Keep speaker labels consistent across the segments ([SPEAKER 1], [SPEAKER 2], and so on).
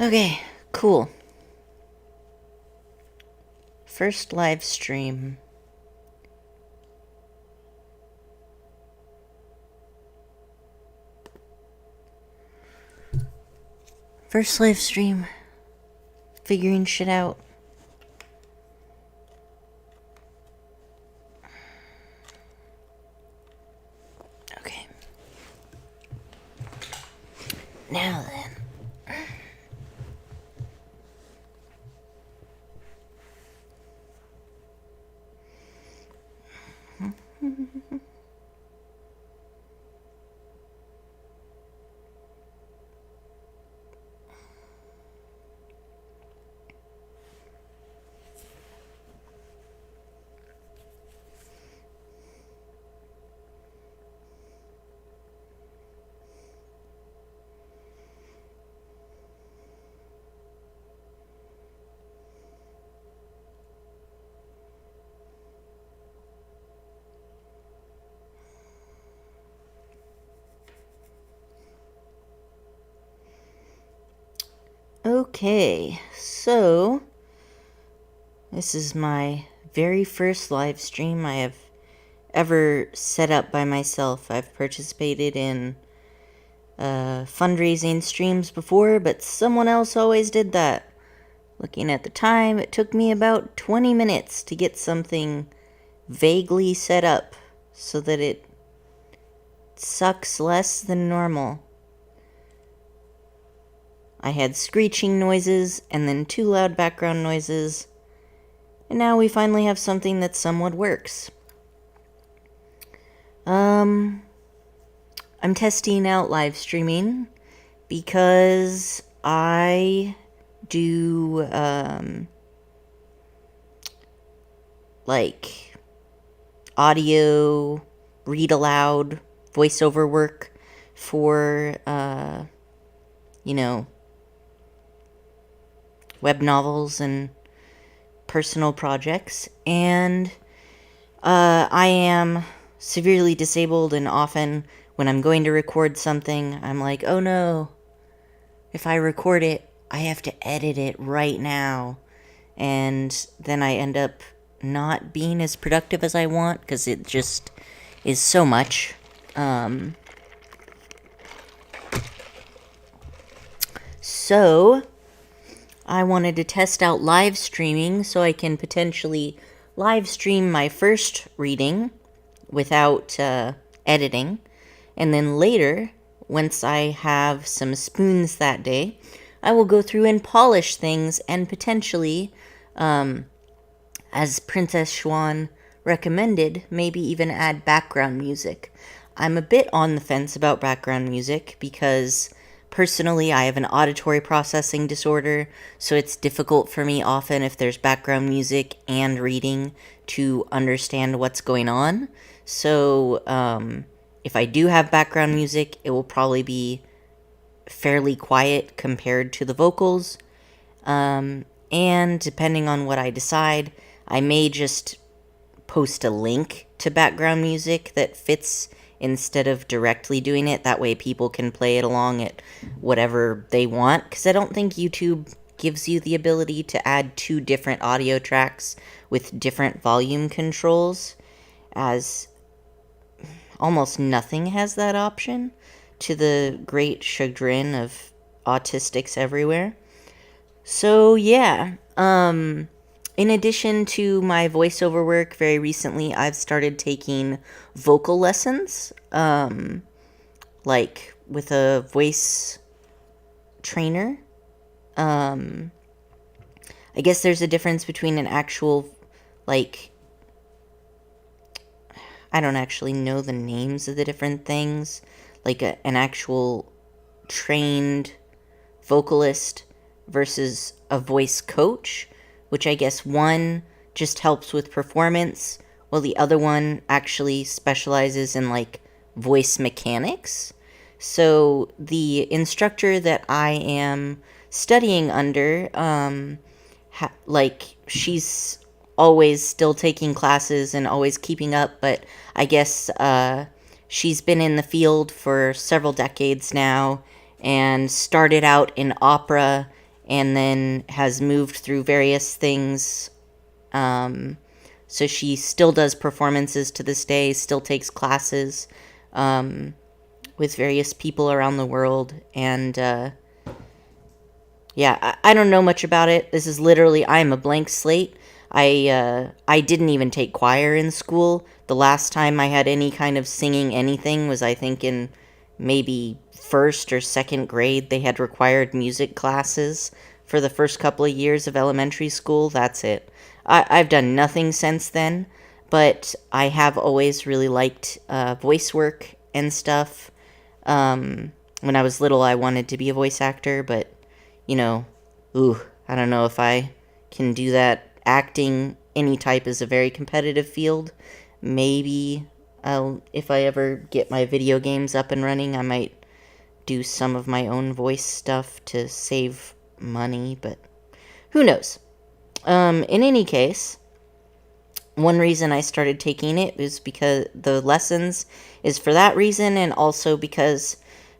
[SPEAKER 1] Okay, cool. First live stream. First live stream. Figuring shit out. Okay. Now then. Okay, so this is my very first live stream I have ever set up by myself. I've participated in fundraising streams before, but someone else always did that. Looking at the time, it took me about 20 minutes to get something vaguely set up so that it sucks less than normal. I had screeching noises and then 2 loud background noises, and now we finally have something that somewhat works. I'm testing out live streaming because I do like audio read aloud voiceover work for web novels and personal projects, and I am severely disabled, and often when I'm going to record something, I'm like, oh no, if I record it, I have to edit it right now, and then I end up not being as productive as I want, because it just is so much. So I wanted to test out live streaming so I can potentially live stream my first reading without editing. And then later, once I have some spoons that day, I will go through and polish things and potentially, as Princess Schwan recommended, maybe even add background music. I'm a bit on the fence about background music because personally, I have an auditory processing disorder, so it's difficult for me often if there's background music and reading to understand what's going on. So, if I do have background music, it will probably be fairly quiet compared to the vocals. And depending on what I decide, I may just post a link to background music that fits instead of directly doing it. That way people can play it along at whatever they want, because I don't think YouTube gives you the ability to add 2 different audio tracks with different volume controls, as almost nothing has that option, to the great chagrin of autistics everywhere. So yeah, in addition to my voiceover work, very recently I've started taking vocal lessons, like with a voice trainer. I guess there's a difference between an actual, like, I don't actually know the names of the different things, like an actual trained vocalist versus a voice coach, which I guess one just helps with performance, while the other one actually specializes in, like, voice mechanics. So the instructor that I am studying under, she's always still taking classes and always keeping up, but I guess she's been in the field for several decades now and started out in opera and then has moved through various things. So she still does performances to this day, still takes classes with various people around the world. And yeah, I don't know much about it. This is literally, I'm a blank slate. I didn't even take choir in school. The last time I had any kind of singing anything was, I think, in maybe first or second grade. They had required music classes for the first couple of years of elementary school. That's it. I've done nothing since then, but I have always really liked voice work and stuff. When I was little, I wanted to be a voice actor, but, you know, I don't know if I can do that. Acting, any type, is a very competitive field. Maybe if I ever get my video games up and running, I might do some of my own voice stuff to save money, but who knows? In any case, one reason I started taking it is because the lessons is for that reason, and also because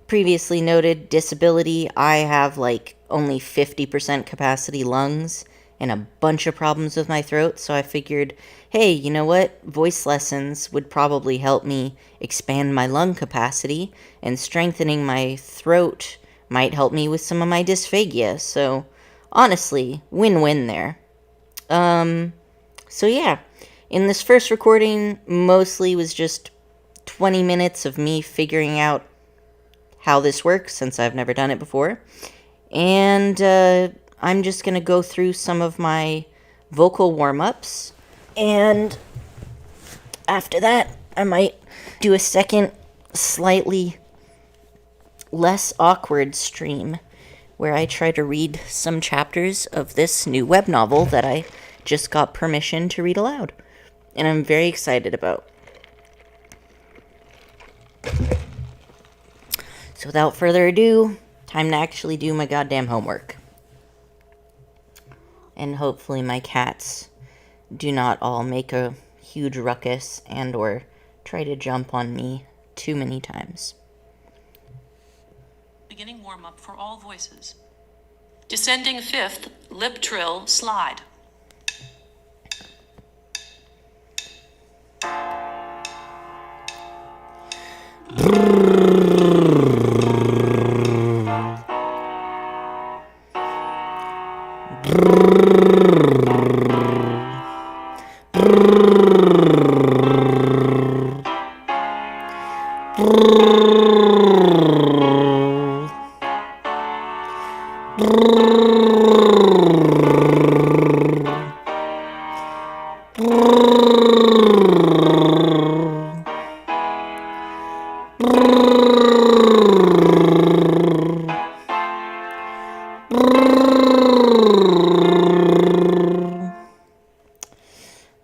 [SPEAKER 1] previously noted disability, I have like only 50% capacity lungs and a bunch of problems with my throat, so I figured, hey, you know what? Voice lessons would probably help me expand my lung capacity, and strengthening my throat might help me with some of my dysphagia, so honestly, win-win there. So yeah, in this first recording, mostly was just 20 minutes of me figuring out how this works, since I've never done it before. And I'm just going to go through some of my vocal warm-ups. And after that, I might do a second, slightly less awkward stream where I try to read some chapters of this new web novel that I just got permission to read aloud, and I'm very excited about. So without further ado, time to actually do my goddamn homework. And hopefully my cats do not all make a huge ruckus and or try to jump on me too many times.
[SPEAKER 2] Beginning warm-up for all voices. Descending fifth, lip trill, slide.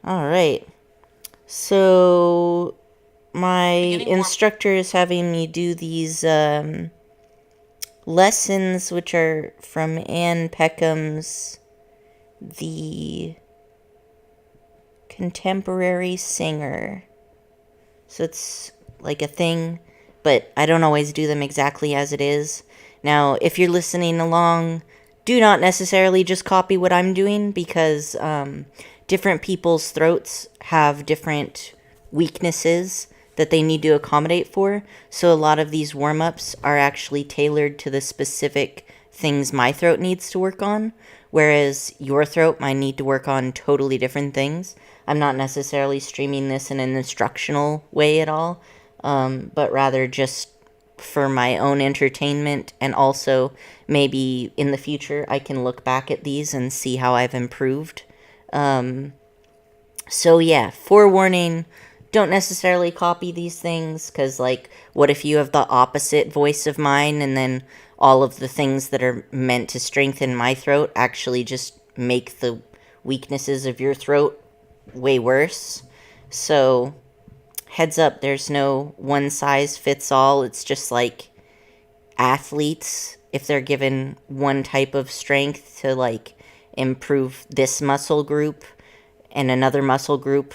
[SPEAKER 1] Alright, so my instructor is having me do these lessons, which are from Anne Peckham's The Contemporary Singer. So it's like a thing, but I don't always do them exactly as it is. Now, if you're listening along, do not necessarily just copy what I'm doing, because different people's throats have different weaknesses that they need to accommodate for. So a lot of these warm-ups are actually tailored to the specific things my throat needs to work on, whereas your throat might need to work on totally different things. I'm not necessarily streaming this in an instructional way at all, but rather just for my own entertainment, and also maybe in the future I can look back at these and see how I've improved. So yeah, forewarning, don't necessarily copy these things, because, like, what if you have the opposite voice of mine, and then all of the things that are meant to strengthen my throat actually just make the weaknesses of your throat way worse? So, heads up, there's no one size fits all. It's just like athletes, if they're given one type of strength to, like, improve this muscle group, and another muscle group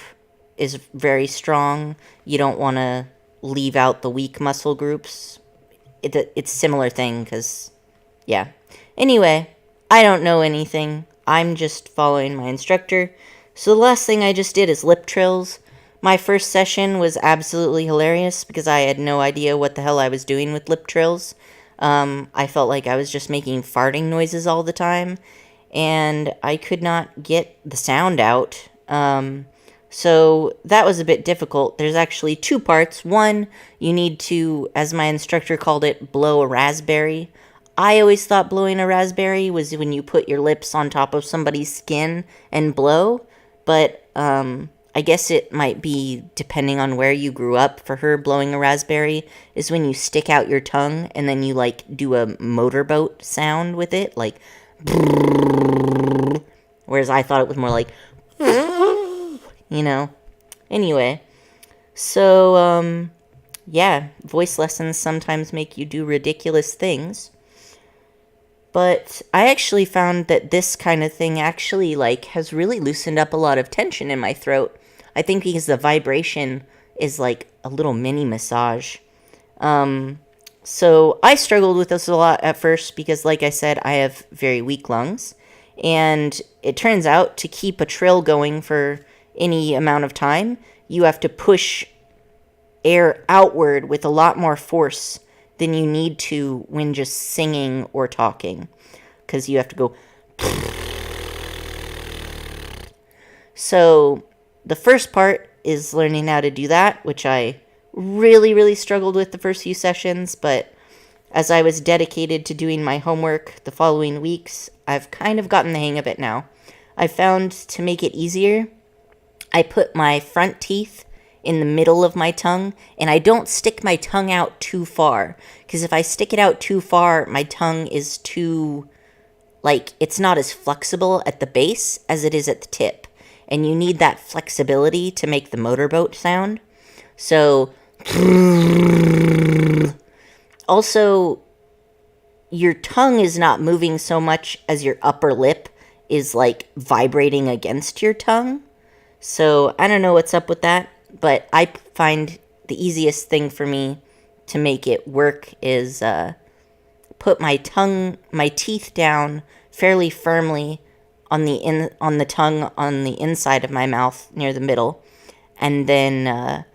[SPEAKER 1] is very strong, you don't want to leave out the weak muscle groups. It's a similar thing, because, yeah. Anyway, I don't know anything. I'm just following my instructor. So the last thing I just did is lip trills. My first session was absolutely hilarious because I had no idea what the hell I was doing with lip trills. I felt like I was just making farting noises all the time, and I could not get the sound out. So that was a bit difficult. There's actually two parts. One, you need to, as my instructor called it, blow a raspberry. I always thought blowing a raspberry was when you put your lips on top of somebody's skin and blow, but I guess it might be depending on where you grew up. For her, blowing a raspberry is when you stick out your tongue and then you like do a motorboat sound with it, like, whereas I thought it was more like, you know. Anyway, so yeah, voice lessons sometimes make you do ridiculous things. But I actually found that this kind of thing actually like has really loosened up a lot of tension in my throat. I think because the vibration is like a little mini massage. So I struggled with this a lot at first because, like I said, I have very weak lungs. And it turns out to keep a trill going for any amount of time, you have to push air outward with a lot more force than you need to when just singing or talking. Because you have to go. So the first part is learning how to do that, which I really, really struggled with the first few sessions, but as I was dedicated to doing my homework the following weeks, I've kind of gotten the hang of it now. I found to make it easier, I put my front teeth in the middle of my tongue, and I don't stick my tongue out too far, because if I stick it out too far, my tongue is too, like, it's not as flexible at the base as it is at the tip, and you need that flexibility to make the motorboat sound. So, also, your tongue is not moving so much as your upper lip is, like, vibrating against your tongue. So, I don't know what's up with that, but I find the easiest thing for me to make it work is put my teeth down fairly firmly on the tongue on the inside of my mouth near the middle, and then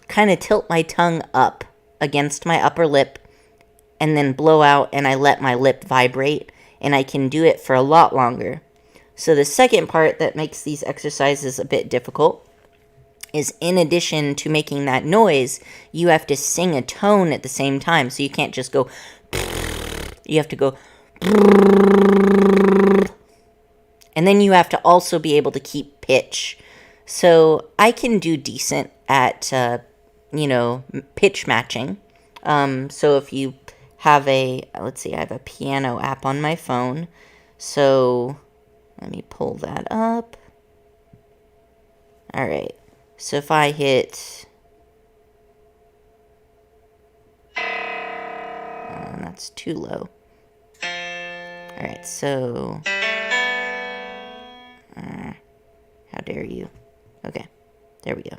[SPEAKER 1] kind of tilt my tongue up against my upper lip, and then blow out, and I let my lip vibrate, and I can do it for a lot longer. So the second part that makes these exercises a bit difficult is, in addition to making that noise, you have to sing a tone at the same time. So you can't just go, you have to go, and then you have to also be able to keep pitch. So I can do decent at, pitch matching. So if you have let's see, I have a piano app on my phone. So let me pull that up. All right. So if I hit, that's too low. All right. So, how dare you? Okay. There we go.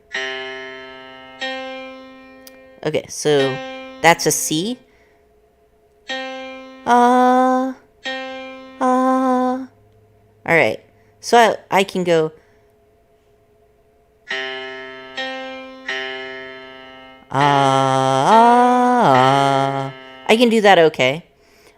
[SPEAKER 1] Okay. So that's a C. All right. So I can go. I can do that okay.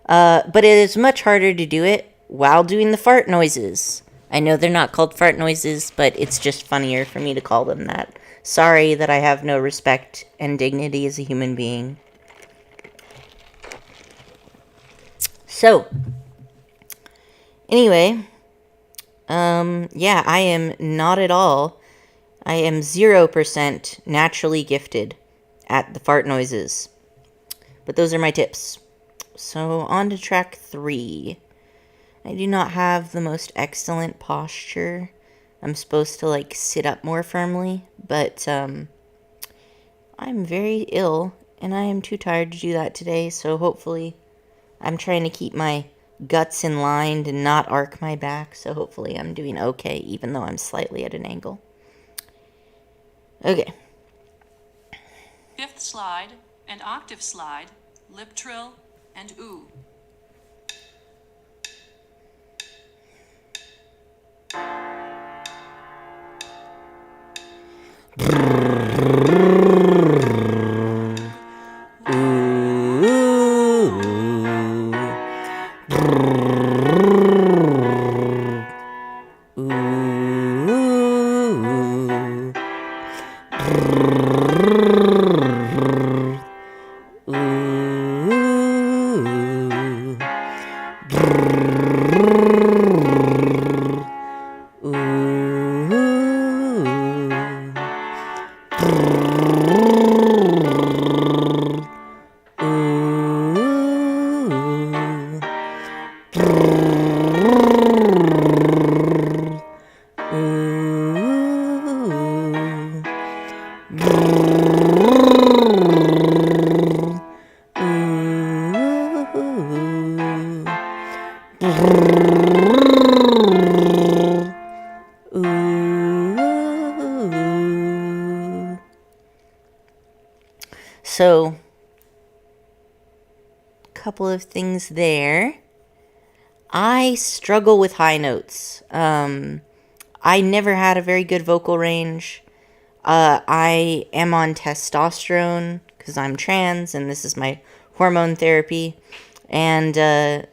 [SPEAKER 1] But it is much harder to do it while doing the fart noises. I know they're not called fart noises, but it's just funnier for me to call them that. Sorry that I have no respect and dignity as a human being. So, anyway, yeah, I am not at all. I am 0% naturally gifted at the fart noises. But those are my tips. So, on to track 3. I do not have the most excellent posture. I'm supposed to, like, sit up more firmly, but, I'm very ill, and I am too tired to do that today, so hopefully I'm trying to keep my guts in line and not arc my back, so hopefully I'm doing okay, even though I'm slightly at an angle. Okay.
[SPEAKER 2] Fifth slide, an octave slide, lip trill, and oo.
[SPEAKER 1] So, a couple of things there. I struggle with high notes. I never had a very good vocal range. I am on testosterone because I'm trans and this is my hormone therapy. And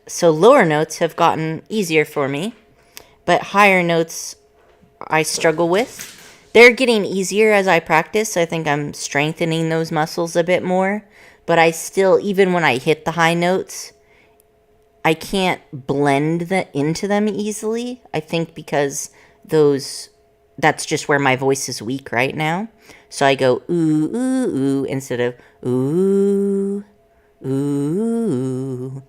[SPEAKER 1] so lower notes have gotten easier for me, but higher notes I struggle with. They're getting easier as I practice. I think I'm strengthening those muscles a bit more, but I still, even when I hit the high notes, I can't blend into them easily. I think because that's just where my voice is weak right now. So I go ooh, ooh, ooh instead of ooh, ooh.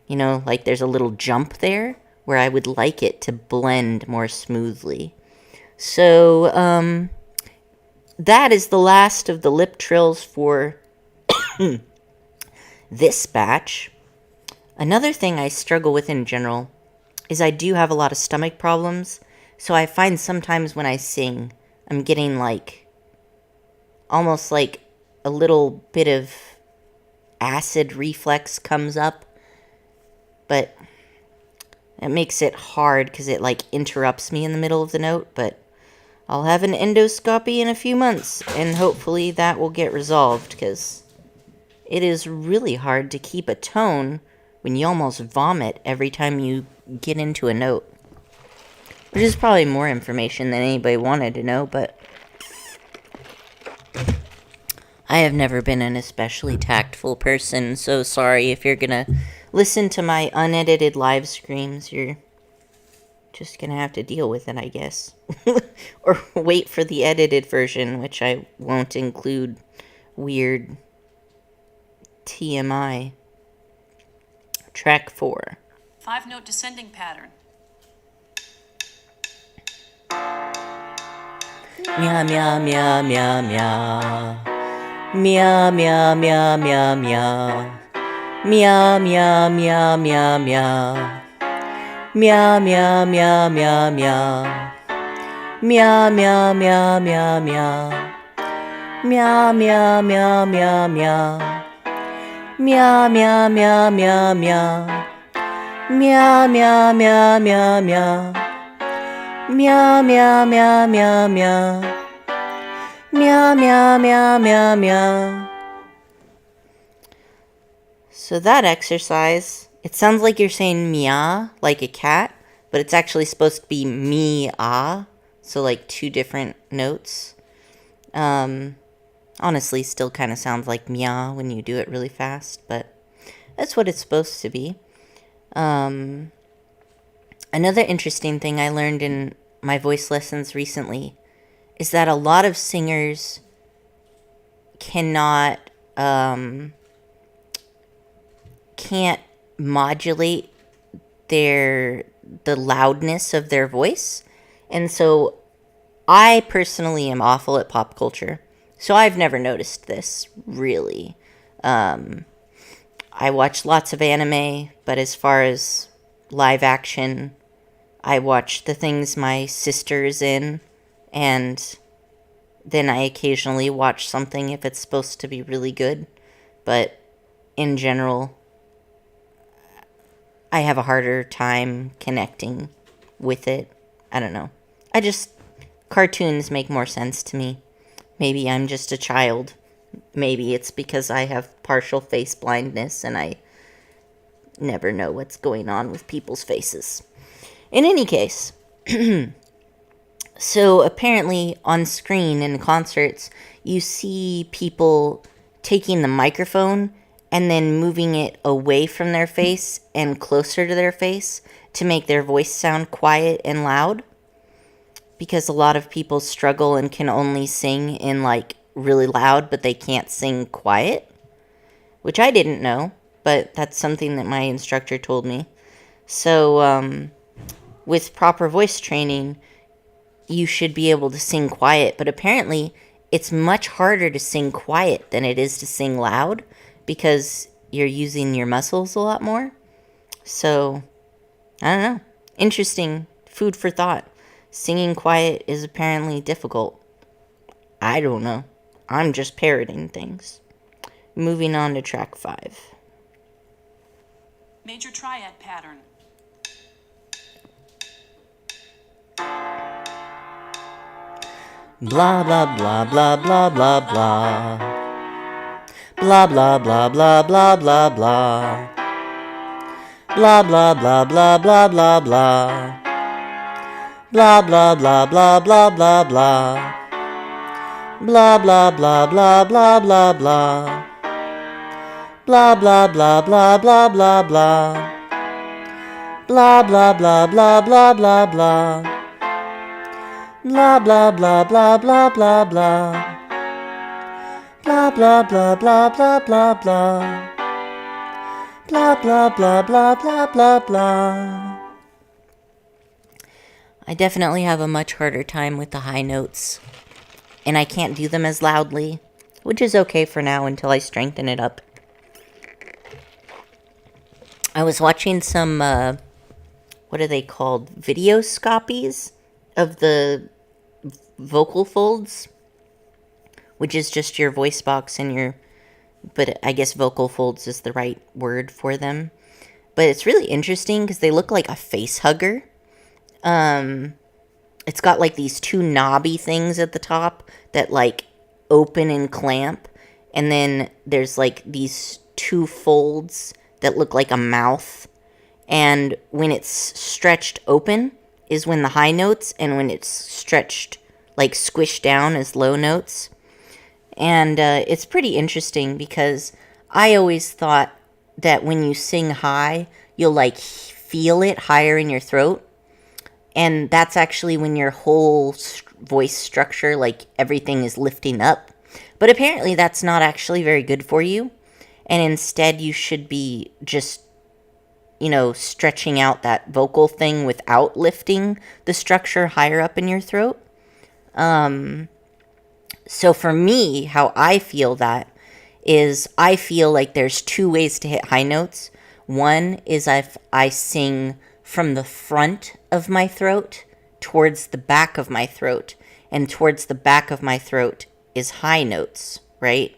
[SPEAKER 1] You know, like there's a little jump there where I would like it to blend more smoothly. So, that is the last of the lip trills for this batch. Another thing I struggle with in general is I do have a lot of stomach problems. So I find sometimes when I sing, I'm getting almost like a little bit of acid reflex comes up. But it makes it hard because it interrupts me in the middle of the note. But I'll have an endoscopy in a few months, and hopefully that will get resolved, because it is really hard to keep a tone when you almost vomit every time you get into a note. Which is probably more information than anybody wanted to know, but I have never been an especially tactful person, so sorry if you're gonna listen to my unedited live streams. You're just gonna have to deal with it, I guess. Or wait for the edited version, which I won't include weird TMI. Track 4.
[SPEAKER 2] 5-note descending pattern.
[SPEAKER 1] Meow, meow, meow, meow, meow. Meow, meow, meow, meow, meow. Meow, meow, meow, meow, meow. Meow, meow, meow, meow, meow. Meow, meow, meow, meow, meow. Meow, meow, meow, meow, meow. Meow, meow, meow, meow, meow. Meow, meow, meow, meow, meow. Meow, meow, meow, meow, meow. Meow, meow, meow, meow, meow. So that exercise, it sounds like you're saying meow, like a cat, but it's actually supposed to be me-ah, so two different notes. Honestly, still kind of sounds like meow when you do it really fast, but that's what it's supposed to be. Another interesting thing I learned in my voice lessons recently is that a lot of singers can't modulate the loudness of their voice. And so I personally am awful at pop culture. So I've never noticed this, really. I watch lots of anime, but as far as live action, I watch the things my sister is in, and then I occasionally watch something if it's supposed to be really good. But in general, I have a harder time connecting with it. I don't know. Cartoons make more sense to me. Maybe I'm just a child. Maybe it's because I have partial face blindness and I never know what's going on with people's faces. In any case, so apparently on screen in concerts, you see people taking the microphone and then moving it away from their face and closer to their face to make their voice sound quiet and loud. Because a lot of people struggle and can only sing in like really loud, but they can't sing quiet, which I didn't know, but that's something that my instructor told me. So, with proper voice training, you should be able to sing quiet, but apparently it's much harder to sing quiet than it is to sing loud because you're using your muscles a lot more. So, I don't know. Interesting food for thought. Singing quiet is apparently difficult. I don't know. I'm just parroting things. Moving on to track 5.
[SPEAKER 2] Major triad pattern.
[SPEAKER 1] Blah blah blah blah blah blah blah. Blah blah blah blah blah blah blah. Blah blah blah blah blah blah blah. Blah blah blah blah blah blah blah. Blah blah blah blah blah blah blah. Blah blah blah blah blah blah blah. Blah blah blah blah blah blah blah. Blah blah blah blah blah blah blah. Blah blah blah blah blah blah blah. Blah blah blah blah blah blah blah. I definitely have a much harder time with the high notes, and I can't do them as loudly, which is okay for now until I strengthen it up. I was watching some, what are they called? Videoscopies of the vocal folds, which is just your voice box and your, but I guess vocal folds is the right word for them. But it's really interesting because they look like a face hugger. It's got like these two knobby things at the top that like open and clamp. And then there's like these two folds that look like a mouth. And when it's stretched open is when the high notes, and when it's stretched, like squished down, is low notes. And it's pretty interesting because I always thought that when you sing high, you'll like feel it higher in your throat. And that's actually when your whole voice structure, like everything is lifting up. But apparently that's not actually very good for you. And instead you should be just, stretching out that vocal thing without lifting the structure higher up in your throat. So for me, how I feel that is I feel like there's two ways to hit high notes. One is if I sing from the front of my throat towards the back of my throat, and towards the back of my throat is high notes, right?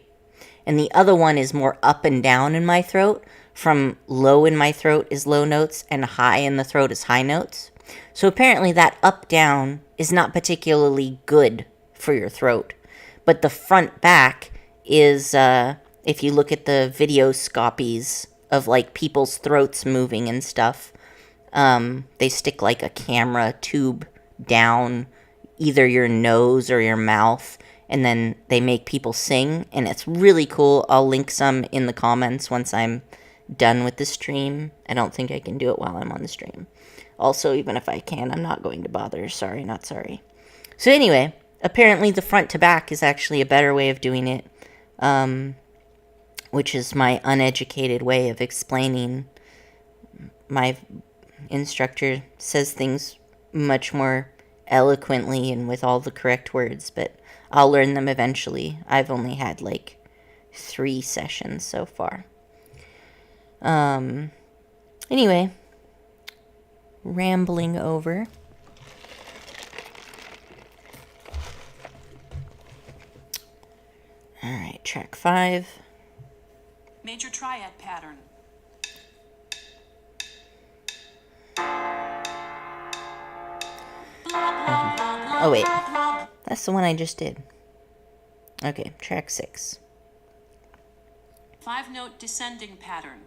[SPEAKER 1] And the other one is more up and down in my throat. From low in my throat is low notes, and high in the throat is high notes. So apparently that up-down is not particularly good for your throat. But the front-back is, if you look at the videoscopies of like people's throats moving and stuff, they stick like a camera tube down either your nose or your mouth, and then they make people sing, and it's really cool. I'll link some in the comments once I'm done with the stream. I don't think I can do it while I'm on the stream. Also, even if I can, I'm not going to bother. Sorry, not sorry. So anyway, apparently the front to back is actually a better way of doing it, which is my uneducated way of explaining. My instructor says things much more eloquently and with all the correct words, but I'll learn them eventually. I've only had like 3 sessions so far. Anyway, rambling over. All right, track 5.
[SPEAKER 2] Major triad pattern.
[SPEAKER 1] Oh, wait. That's the one I just did. Okay, track 6.
[SPEAKER 2] 5-note descending pattern.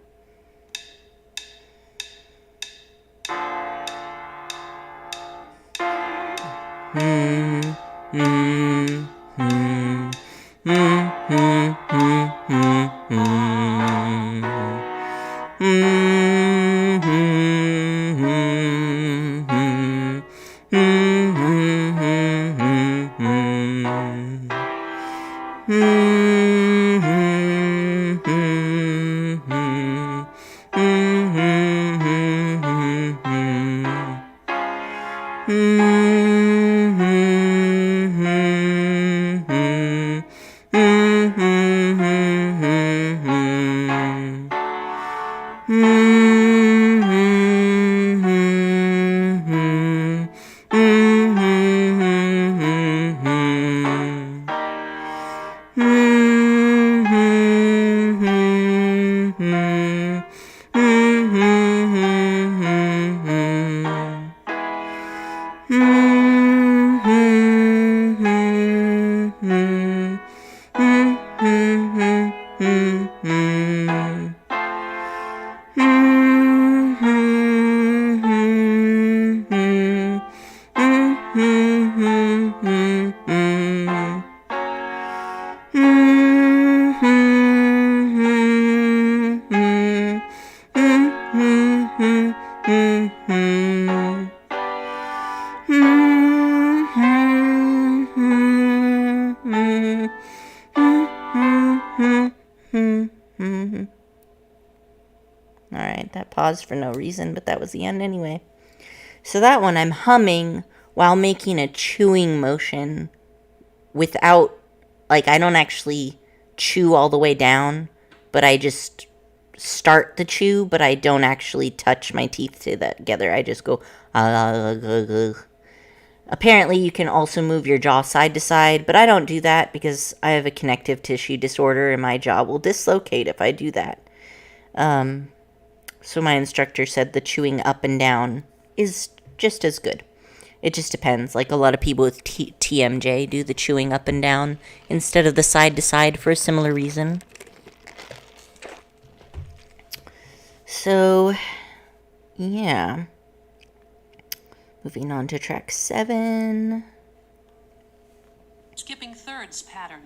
[SPEAKER 1] Alright, that paused for no reason, but that was the end anyway. So that one I'm humming while making a chewing motion without, like, I don't actually chew all the way down, but I just start the chew, but I don't actually touch my teeth together. I just go, Apparently, you can also move your jaw side to side, but I don't do that because I have a connective tissue disorder and my jaw will dislocate if I do that. So my instructor said the chewing up and down is just as good. It just depends. Like, a lot of people with TMJ do the chewing up and down instead of the side to side for a similar reason. So, yeah. Moving on to track 7.
[SPEAKER 2] Skipping thirds pattern.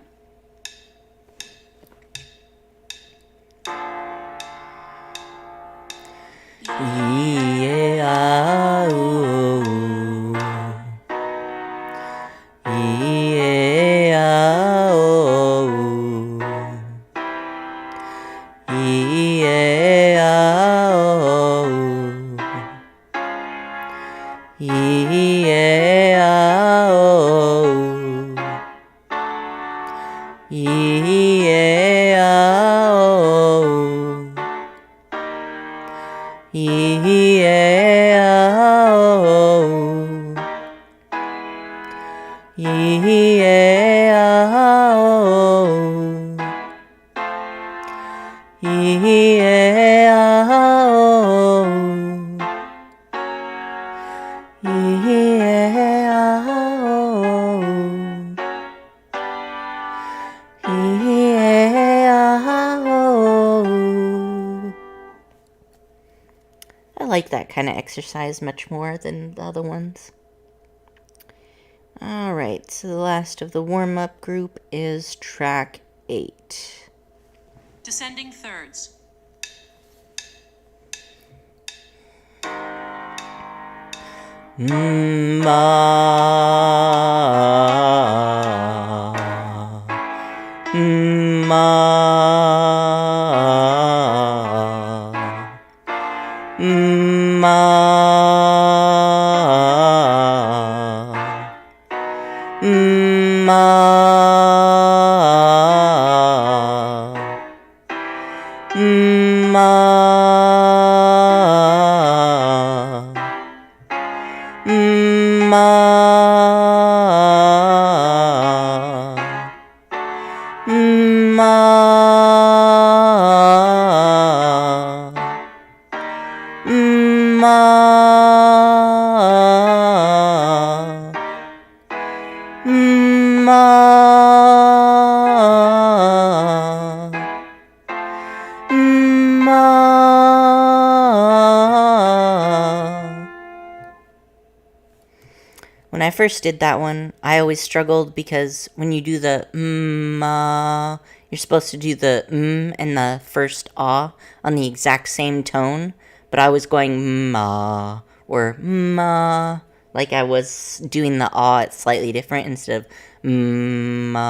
[SPEAKER 1] Yeah, ooh. Yeah, ooh. Yeah, ooh. Yeah, ooh. Yeah, ooh. Yeah, oh. Yeah, oh. Yeah, oh. Yeah, oh. Yeah, oh. I like that kind of exercise much more than the other ones. Alright, so the last of the warm-up group is track 8.
[SPEAKER 2] Descending thirds.
[SPEAKER 1] Ma, When I first did that one, I always struggled because when you do the you're supposed to do the and the first ah on the exact same tone, but I was going ma or ma, like I was doing the ah, it's slightly different instead of ma,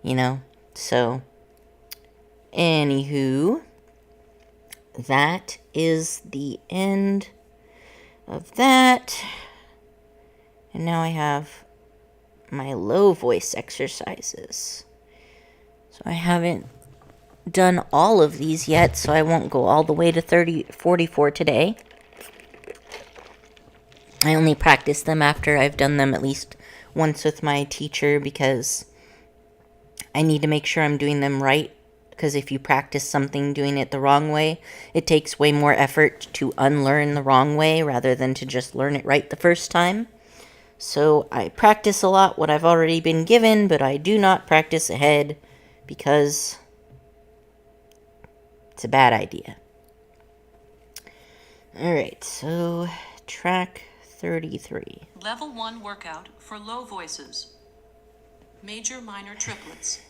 [SPEAKER 1] you know? So, anywho, that is the end of that. And now I have my low voice exercises. So I haven't done all of these yet, so I won't go all the way to 44 today. I only practice them after I've done them at least once with my teacher because I need to make sure I'm doing them right. Because if you practice something doing it the wrong way, it takes way more effort to unlearn the wrong way rather than to just learn it right the first time. So I practice a lot what I've already been given, but I do not practice ahead because it's a bad idea. Alright, so track 33.
[SPEAKER 2] Level 1 workout for low voices. Major minor triplets.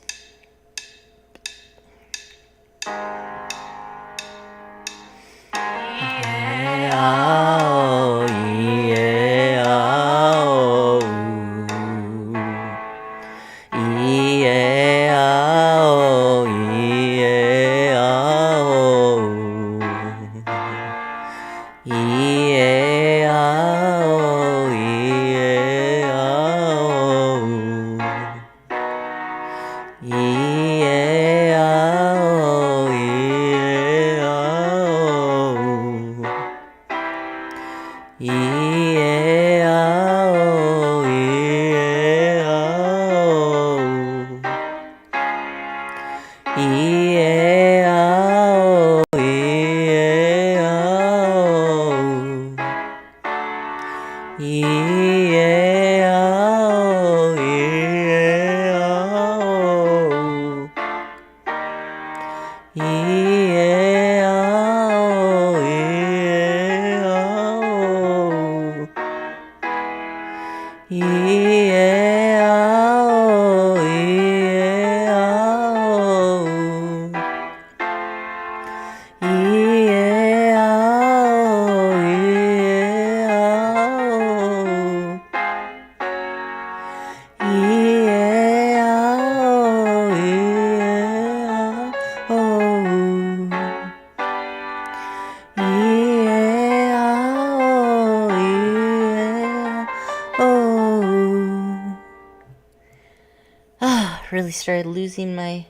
[SPEAKER 1] Really started losing my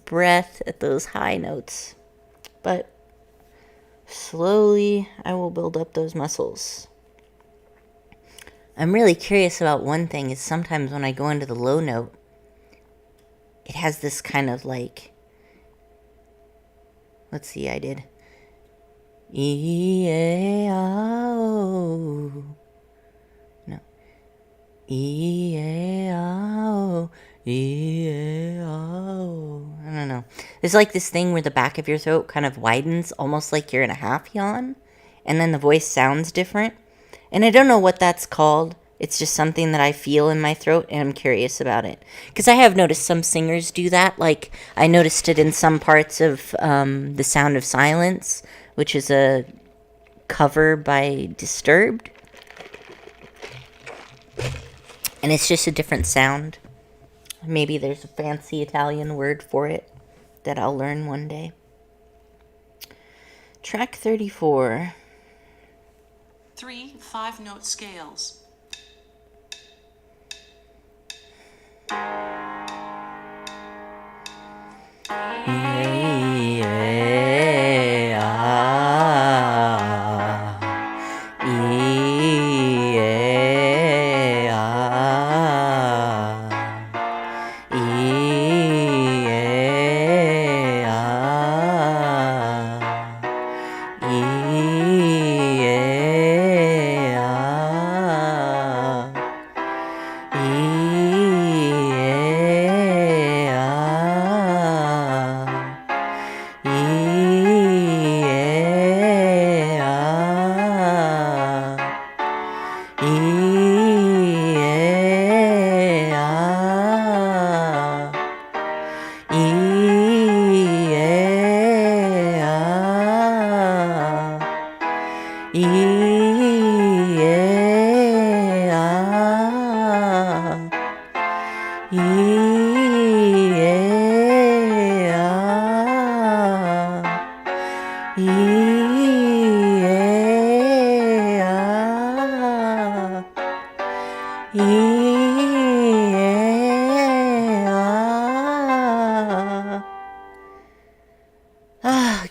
[SPEAKER 1] breath at those high notes. But slowly I will build up those muscles. I'm really curious about one thing is sometimes when I go into the low note, it has this kind of like, let's see, I did E-A-O. No. E-A-O. E-A-O. I don't know. There's like this thing where the back of your throat kind of widens, almost like you're in a half yawn, and then the voice sounds different. And I don't know what that's called. It's just something that I feel in my throat, and I'm curious about it. Because I have noticed some singers do that. Like, I noticed it in some parts of The Sound of Silence, which is a cover by Disturbed. And it's just a different sound. Maybe there's a fancy Italian word for it that I'll learn one day. Track 34.
[SPEAKER 2] 3 5-note scales.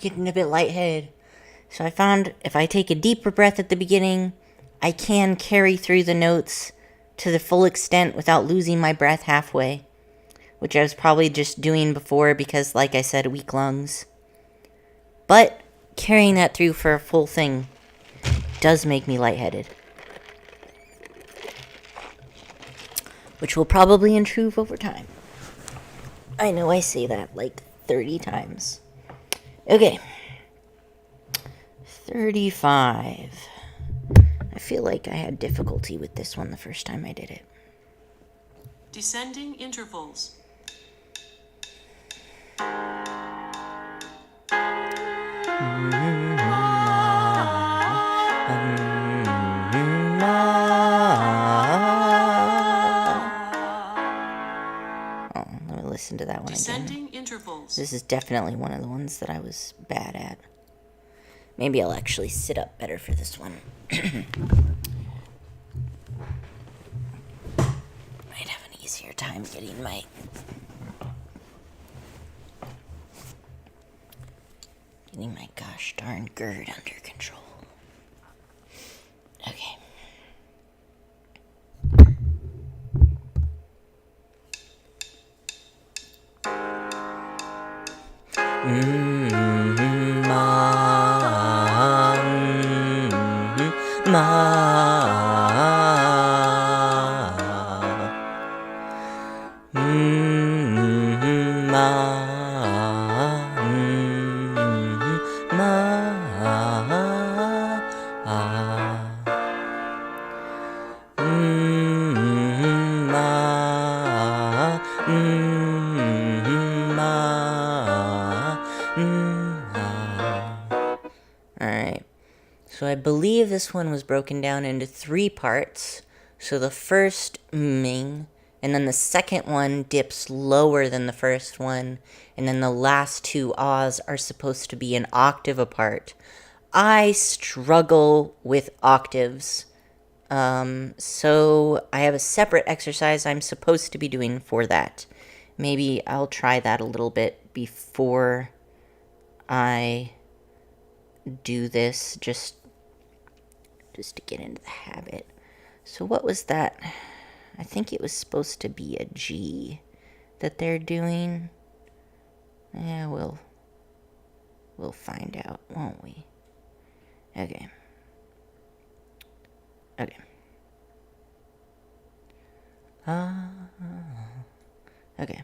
[SPEAKER 1] Getting a bit lightheaded. So I found if I take a deeper breath at the beginning, I can carry through the notes to the full extent without losing my breath halfway, which I was probably just doing before because, like I said, weak lungs. But carrying that through for a full thing does make me lightheaded, which will probably improve over time. I know I say that like 30 times. Okay. 35. I feel like I had difficulty with this one the first time I did it.
[SPEAKER 2] Descending intervals.
[SPEAKER 1] Let me listen to that one
[SPEAKER 2] Descending
[SPEAKER 1] again.
[SPEAKER 2] intervals.
[SPEAKER 1] This is definitely one of the ones that I was bad at. Maybe I'll actually sit up better for this one. Might have an easier time getting my gosh darn GERD under control. Okay. Alright, so I believe this one was broken down into 3 parts. So the first ming, and then the second one dips lower than the first one, and then the last 2 ahs are supposed to be an octave apart. I struggle with octaves, so I have a separate exercise I'm supposed to be doing for that. Maybe I'll try that a little bit before I do this, just to get into the habit. So what was that? I think it was supposed to be a G that they're doing. Yeah, we'll find out, won't we? Okay. Okay. Okay.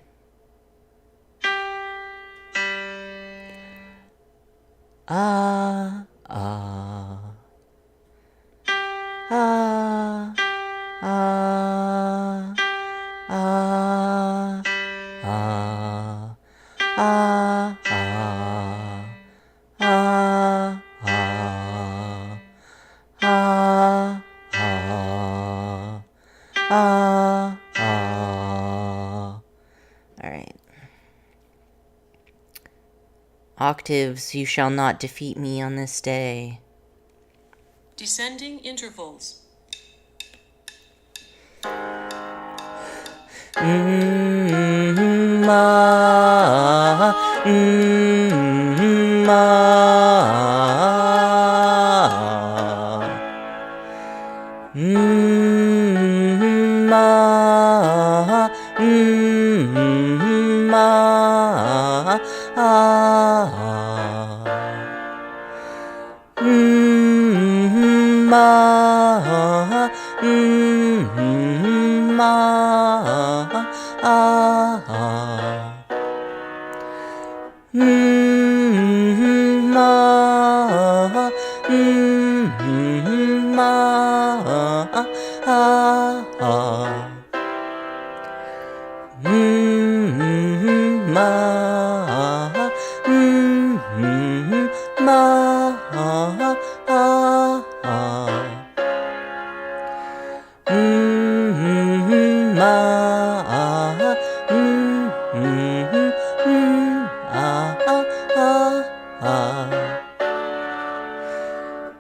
[SPEAKER 1] Alright. Octaves, you shall not defeat me on this day.
[SPEAKER 2] Descending intervals.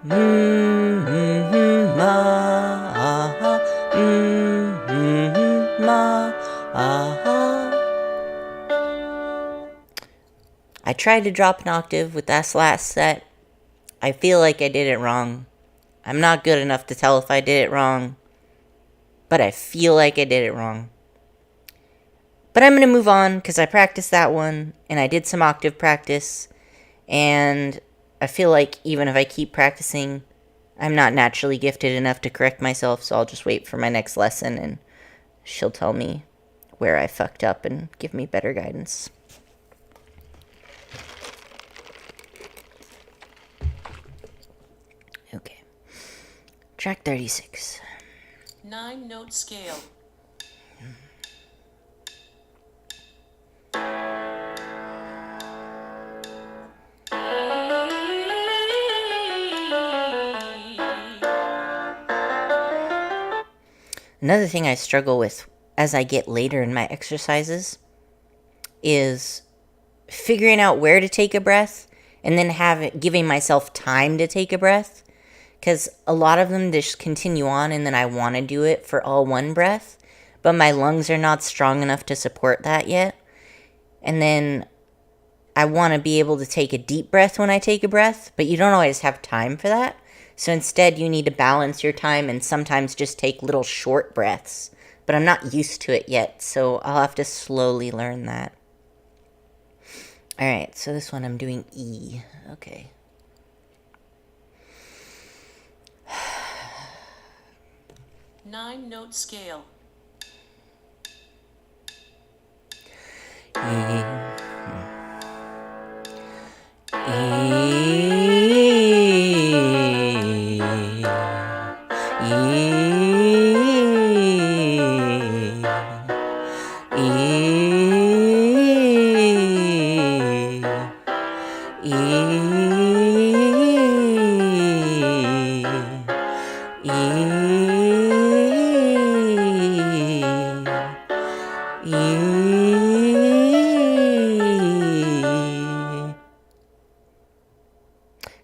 [SPEAKER 1] I tried to drop an octave with that last set. I feel like I did it wrong. I'm not good enough to tell if I did it wrong, but I feel like I did it wrong. But I'm going to move on because I practiced that one, and I did some octave practice, and I feel like even if I keep practicing, I'm not naturally gifted enough to correct myself, so I'll just wait for my next lesson, and she'll tell me where I fucked up and give me better guidance. Okay. Track 36.
[SPEAKER 2] 9-note scale.
[SPEAKER 1] Another thing I struggle with as I get later in my exercises is figuring out where to take a breath and then giving myself time to take a breath, because a lot of them just continue on and then I want to do it for all one breath, but my lungs are not strong enough to support that yet. And then I want to be able to take a deep breath when I take a breath, but you don't always have time for that. So instead you need to balance your time and sometimes just take little short breaths. But I'm not used to it yet, so I'll have to slowly learn that. Alright, so this one I'm doing E. Okay.
[SPEAKER 2] Nine-note scale.
[SPEAKER 1] E.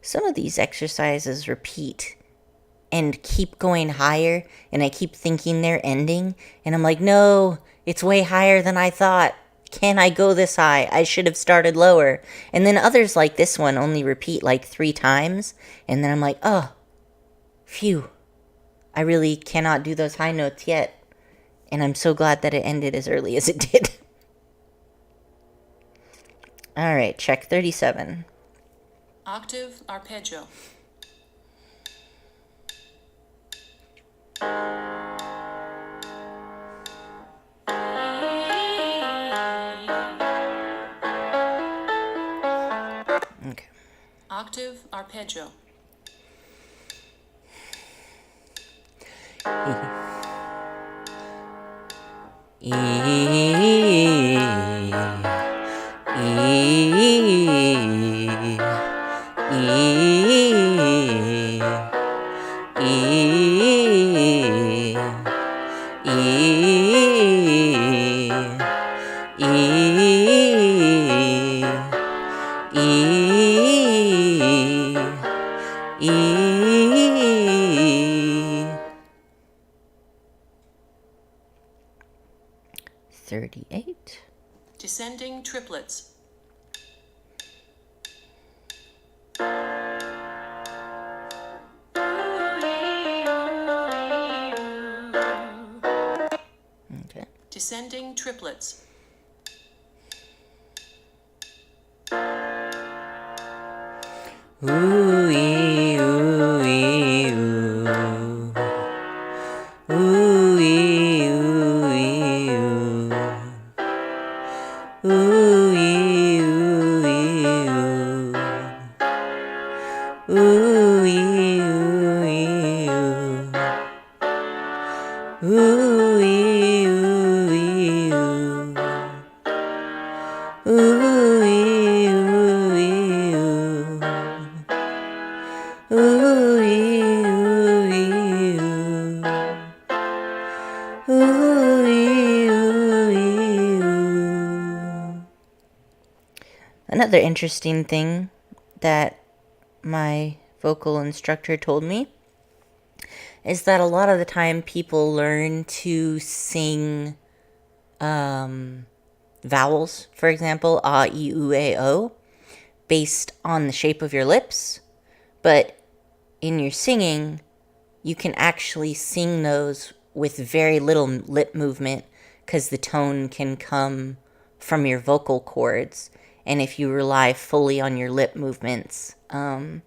[SPEAKER 1] Some of these exercises repeat and keep going higher, and I keep thinking they're ending, and I'm like, no, it's way higher than I thought. Can I go this high? I should have started lower. And then others like this one only repeat like 3 times, and then I'm like, oh, phew. I really cannot do those high notes yet, and I'm so glad that it ended as early as it did. Alright, check 37.
[SPEAKER 2] Octave arpeggio.
[SPEAKER 1] Okay.
[SPEAKER 2] Octave arpeggio. Descending triplets.
[SPEAKER 1] Okay.
[SPEAKER 2] Descending triplets.
[SPEAKER 1] Ooh-ee, ooh-ee, ooh. Ooh-ee, ooh-ee, ooh. Ooh-ee, ooh-ee, ooh. Ooh-ee, ooh-ee, ooh. Ooh-ee, ooh-ee, ooh. Ooh-ee, ooh-ee, ooh. Ooh-ee, ooh-ee, ooh. Ooh-ee, ooh-ee, ooh. Another interesting thing that my vocal instructor told me is that a lot of the time people learn to sing vowels, for example, a, e, u, a, o, based on the shape of your lips. But in your singing, you can actually sing those with very little lip movement because the tone can come from your vocal cords. And if you rely fully on your lip movements, I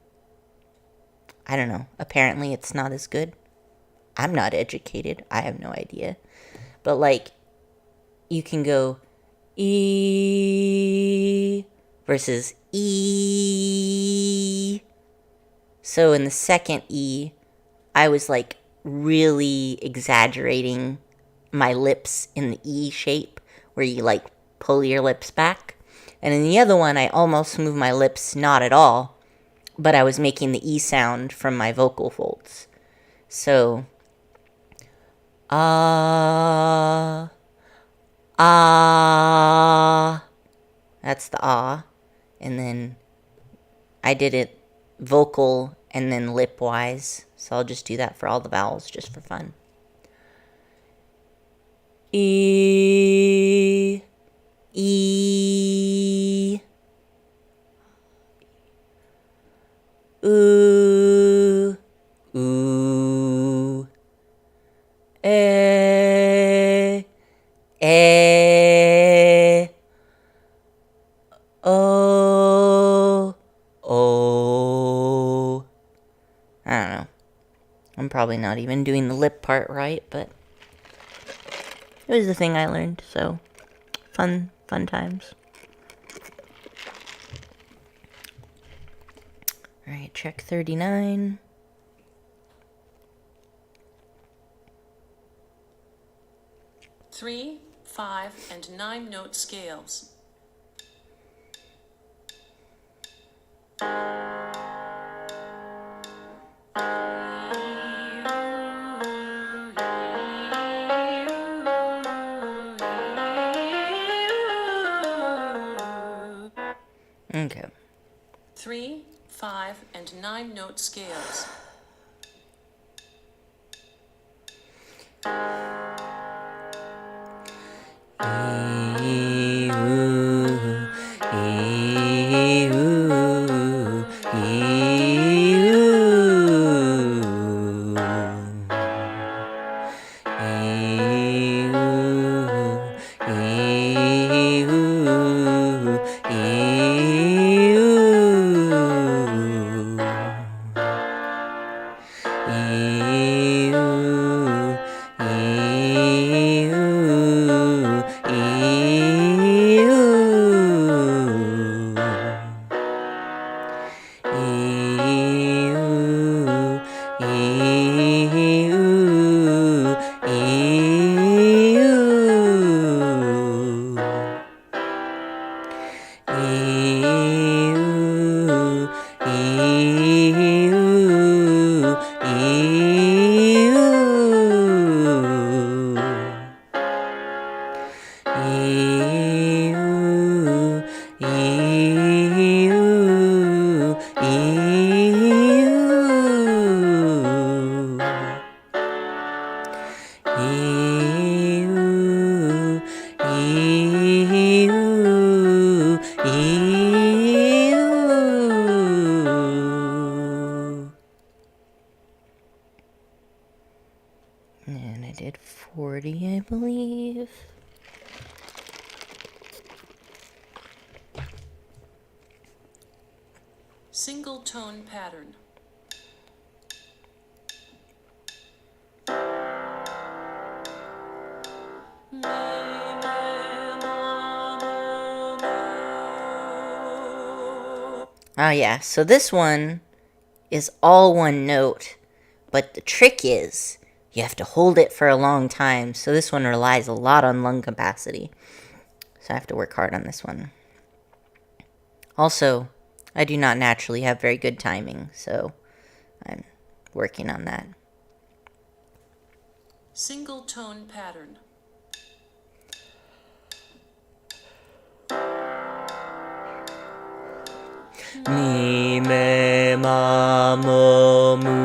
[SPEAKER 1] don't know, apparently it's not as good. I'm not educated. I have no idea. But like, you can go E versus E. So in the second E, I was like really exaggerating my lips in the E shape where you like pull your lips back. And in the other one, I almost moved my lips not at all, but I was making the E sound from my vocal folds. So, ah, ah, that's the ah. And then I did it vocal and then lip wise. So I'll just do that for all the vowels just for fun. E, E, oo, ooh, eh, oh, oh. I don't know. I'm probably not even doing the lip part right, but it was the thing I learned, so fun times. Alright, check 39.
[SPEAKER 2] Three, 5, and 9 note scales.
[SPEAKER 1] Okay.
[SPEAKER 2] 3, 5, and 9 note scales.
[SPEAKER 1] E, ooh, e, ooh, e, ooh. E, ooh, e, ooh, e, ooh. E, ooh, e, ooh, e, ooh. E, ooh, e, ooh, e, ooh. E, ooh, e, ooh, e, ooh. E, ooh, e, ooh, e, ooh. E, ooh, e, ooh, e, ooh. And I did 40, I believe.
[SPEAKER 2] Single tone pattern.
[SPEAKER 1] Oh yeah, so this one is all one note, but the trick is you have to hold it for a long time, so this one relies a lot on lung capacity. So I have to work hard on this one. Also, I do not naturally have very good timing, so I'm working on that.
[SPEAKER 2] Single tone pattern.
[SPEAKER 1] Mi me ma mo mu.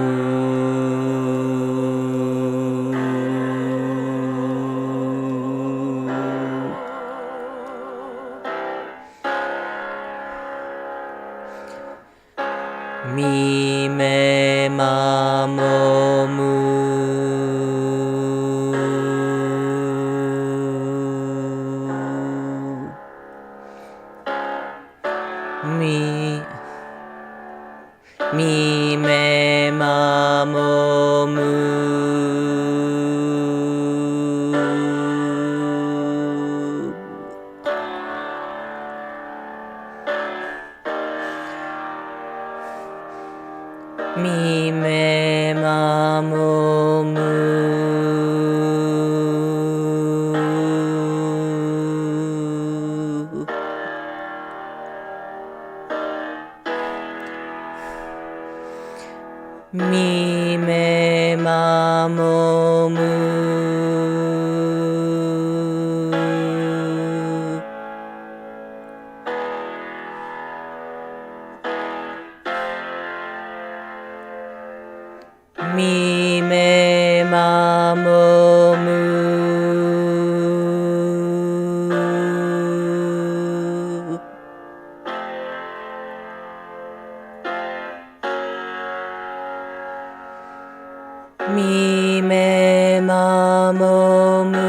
[SPEAKER 1] Mi me ma mo mu. Mi me ma mo mu. Mi me ma mo mu. Mi me ma mo mu. Mi me ma mo mu. Mi me ma mo mu.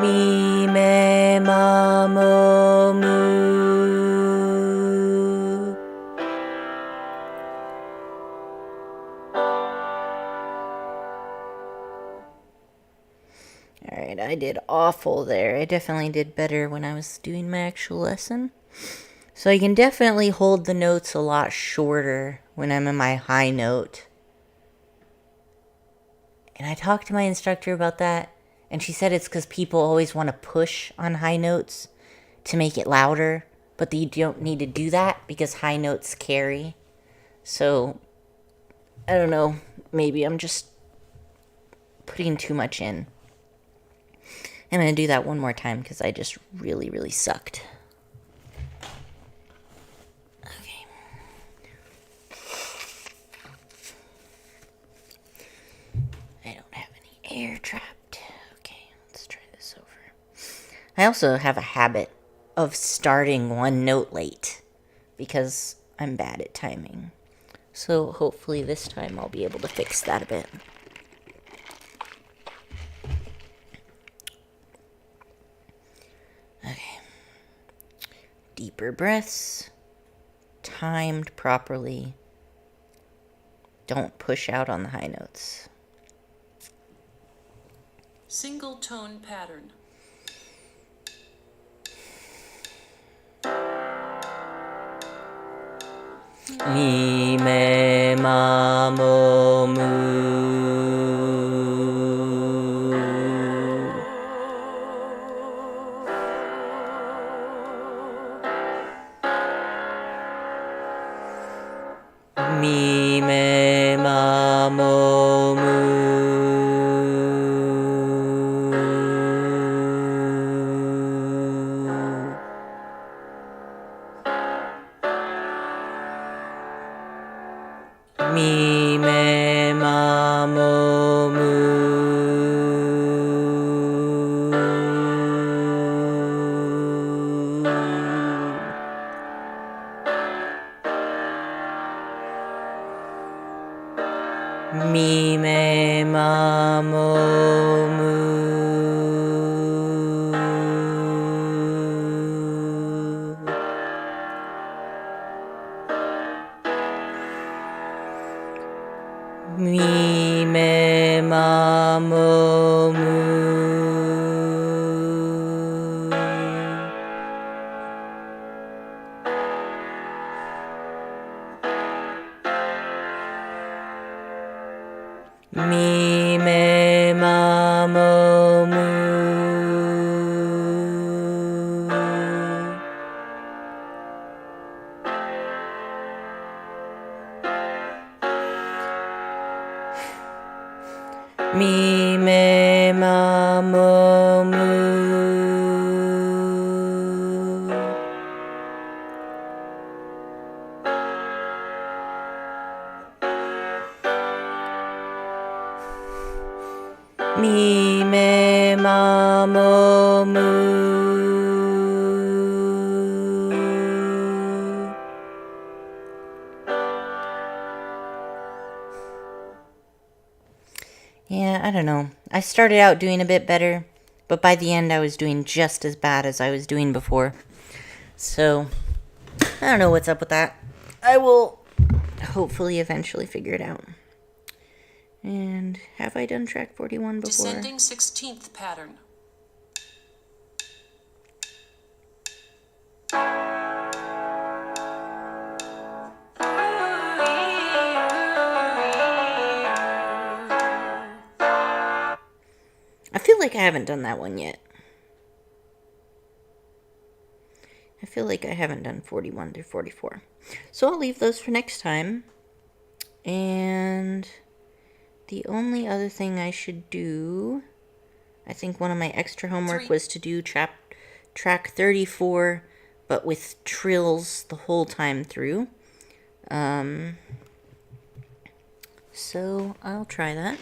[SPEAKER 1] Mi me ma mo mu. Alright, I did awful there. I definitely did better when I was doing my actual lesson. So I can definitely hold the notes a lot shorter when I'm in my high note. And I talked to my instructor about that, and she said it's because people always want to push on high notes to make it louder, but you don't need to do that because high notes carry. So, I don't know, maybe I'm just putting too much in. I'm going to do that one more time because I just really, really sucked. Okay. I don't have any air trapped. Okay, let's try this over. I also have a habit of starting one note late because I'm bad at timing. So hopefully this time I'll be able to fix that a bit. Okay. Deeper breaths, timed properly. Don't push out on the high notes.
[SPEAKER 2] Single tone pattern.
[SPEAKER 1] Mi me ma mo mu. Mi me ma mo mu. Mi me ma mo mu. Mi me ma mo mu. Mi me ma mo mu. Mi me ma mo mu. Mi, me, ma, mo, mu. Mi, me, ma, mo, mu. Yeah, I don't know. I started out doing a bit better, but by the end I was doing just as bad as I was doing before. So, I don't know what's up with that. I will hopefully eventually figure it out. And have I done track 41 before?
[SPEAKER 2] Descending 16th pattern.
[SPEAKER 1] I feel like I haven't done that one yet. I feel like I haven't done 41 through 44. So I'll leave those for next time. And the only other thing I should do, I think one of my extra homework was to do track 34, but with trills the whole time through. So I'll try that.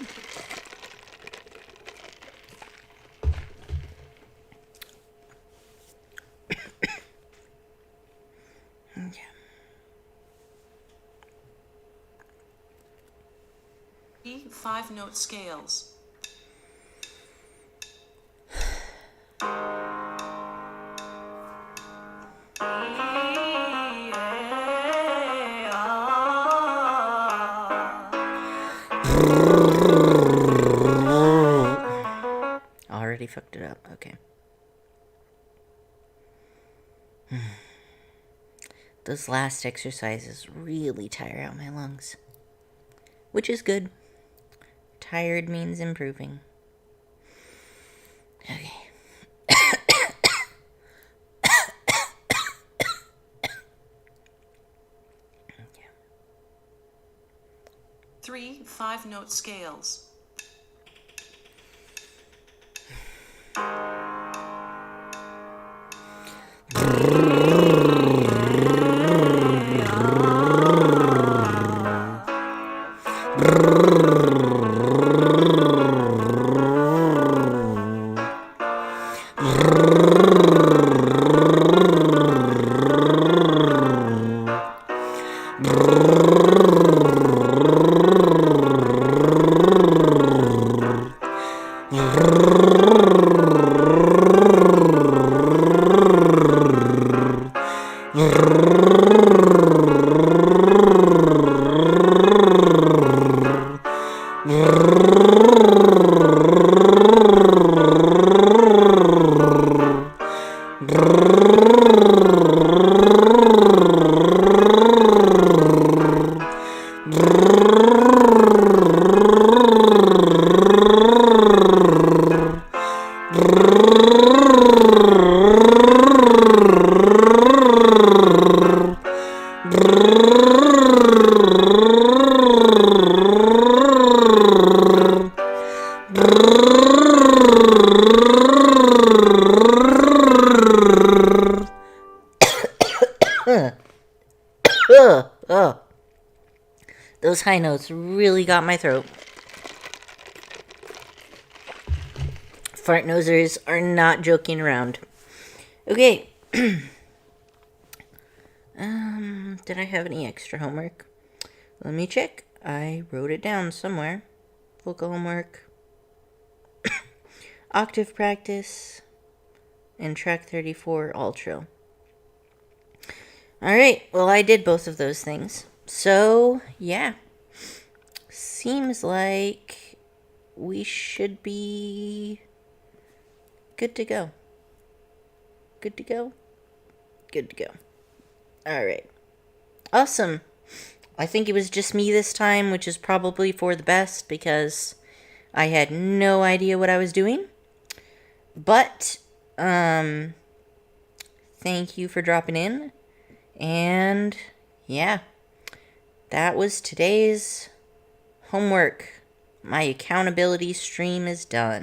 [SPEAKER 1] Okay.
[SPEAKER 2] 5-note scales.
[SPEAKER 1] Already fucked it up. Okay. Those last exercises really tire out my lungs, which is good. Tired means improving. Okay.
[SPEAKER 2] 3 5-note scales.
[SPEAKER 1] Those high notes really got my throat. Fart nosers are not joking around. Okay. Did I have any extra homework? Let me check. I wrote it down somewhere. Vocal homework. Octave practice. And track 34 ultra. Alright, well I did both of those things. So, yeah. Seems like we should be good to go. Good to go? Good to go. Alright. Awesome. I think it was just me this time, which is probably for the best because I had no idea what I was doing. But, thank you for dropping in. And, yeah. That was today's homework. My accountability stream is done.